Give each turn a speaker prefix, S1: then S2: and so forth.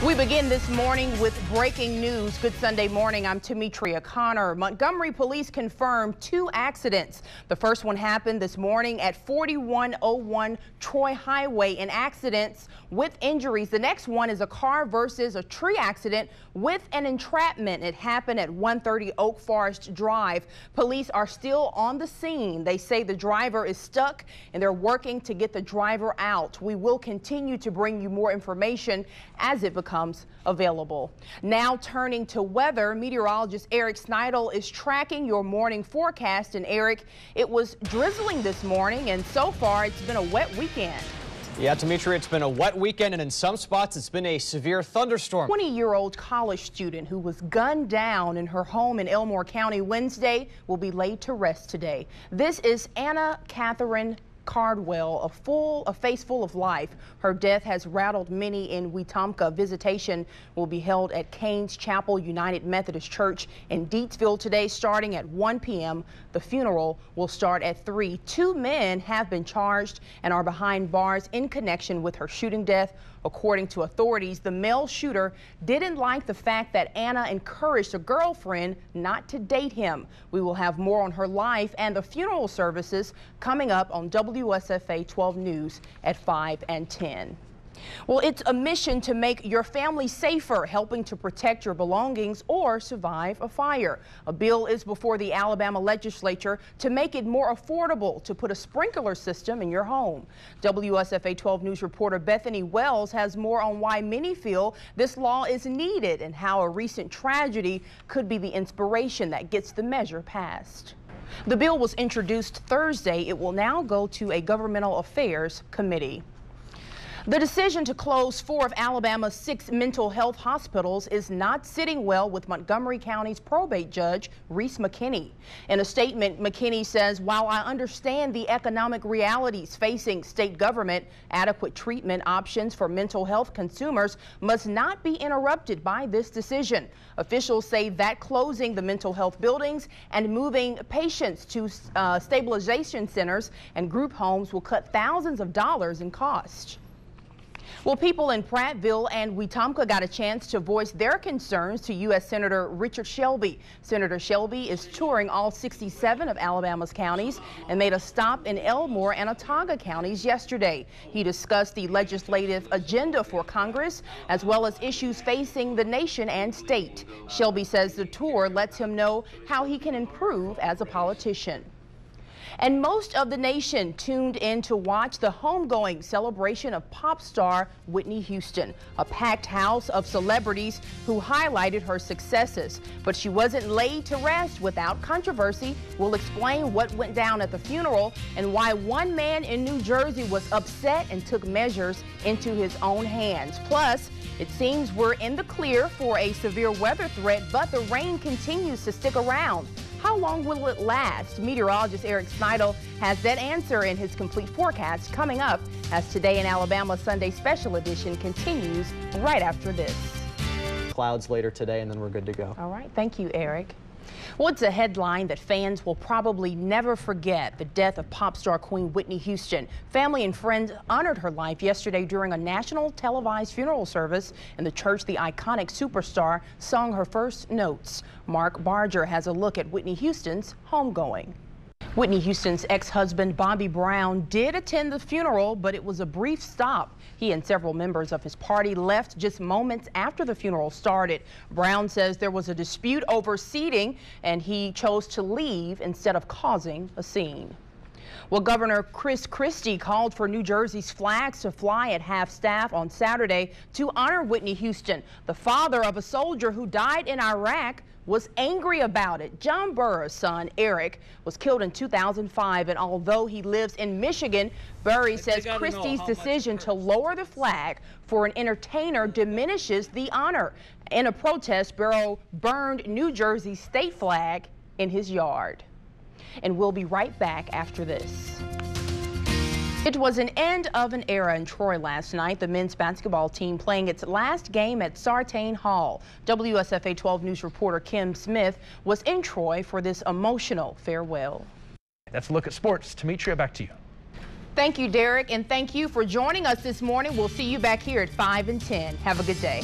S1: We begin this morning with breaking news. Good Sunday morning. I'm Tametria Conner. Montgomery police confirmed 2 accidents. The first one happened this morning at 4101 Troy Highway. An accident with injuries. The next one is a car versus a tree accident with an entrapment. It happened at 130 Oak Forest Drive. Police are still on the scene. They say the driver is stuck and they're working to get the driver out. We will continue to bring you more information as it becomes available. Now turning to weather, meteorologist Eric Snidel is tracking your morning forecast. And Eric, it was drizzling this morning and so far it's been a wet weekend.
S2: Yeah, Tametria, it's been a wet weekend and in some spots it's been a severe thunderstorm.
S1: 20-year-old college student who was gunned down in her home in Elmore County Wednesday will be laid to rest today. This is Anna Catherine Cardwell, a face full of life. Her death has rattled many in Wetumpka. Visitation will be held at Cain's Chapel United Methodist Church in Deatsville today, starting at 1 p.m. The funeral will start at 3. 2 men have been charged and are behind bars in connection with her shooting death. According to authorities, the male shooter didn't like the fact that Anna encouraged a girlfriend not to date him. We will have more on her life and the funeral services coming up on WSFA-12 News at 5 and 10. Well, it's a mission to make your family safer, helping to protect your belongings or survive a fire. A bill is before the Alabama legislature to make it more affordable to put a sprinkler system in your home. WSFA-12 News reporter Bethany Wells has more on why many feel this law is needed and how a recent tragedy could be the inspiration that gets the measure passed. The bill was introduced Thursday. It will now go to a governmental affairs committee. The decision to close 4 of Alabama's 6 mental health hospitals is not sitting well with Montgomery County's probate judge, Reese McKinney. In a statement, McKinney says, while I understand the economic realities facing state government, adequate treatment options for mental health consumers must not be interrupted by this decision. Officials say that closing the mental health buildings and moving patients to stabilization centers and group homes will cut thousands of dollars in cost. Well, people in Prattville and Wetumpka got a chance to voice their concerns to U.S. Senator Richard Shelby. Senator Shelby is touring all 67 of Alabama's counties and made a stop in Elmore and Autauga counties yesterday. He discussed the legislative agenda for Congress as well as issues facing the nation and state. Shelby says the tour lets him know how he can improve as a politician. And most of the nation tuned in to watch the homegoing celebration of pop star Whitney Houston, a packed house of celebrities who highlighted her successes. But she wasn't laid to rest without controversy. We'll explain what went down at the funeral and why one man in New Jersey was upset and took measures into his own hands. Plus, it seems we're in the clear for a severe weather threat, but the rain continues to stick around. How long will it last? Meteorologist Eric Snidel has that answer in his complete forecast coming up as Today in Alabama Sunday Special Edition continues right after this.
S2: Clouds later today and then we're good to go.
S1: All right. Thank you, Eric. Well, it's a headline that fans will probably never forget: the death of pop star Queen Whitney Houston. Family and friends honored her life yesterday during a national televised funeral service. In the church, the iconic superstar sung her first notes. Mark Barger has a look at Whitney Houston's homegoing. Whitney Houston's ex-husband Bobby Brown did attend the funeral, but it was a brief stop. He and several members of his party left just moments after the funeral started. Brown says there was a dispute over seating and he chose to leave instead of causing a scene. Well, Governor Chris Christie called for New Jersey's flags to fly at half-staff on Saturday to honor Whitney Houston. The father of a soldier who died in Iraq was angry about it. John Burr's son, Eric, was killed in 2005, and although he lives in Michigan, Burry says Christie's decision to lower the flag for an entertainer diminishes the honor. In a protest, Burrow burned New Jersey's state flag in his yard. And we'll be right back after this. It was an end of an era in Troy last night. The men's basketball team playing its last game at Sartain Hall. WSFA-12 News reporter Kim Smith was in Troy for this emotional farewell.
S3: That's a look at sports. Tametria, back to you.
S1: Thank you, Derek, and thank you for joining us this morning. We'll see you back here at 5 and 10. Have a good day.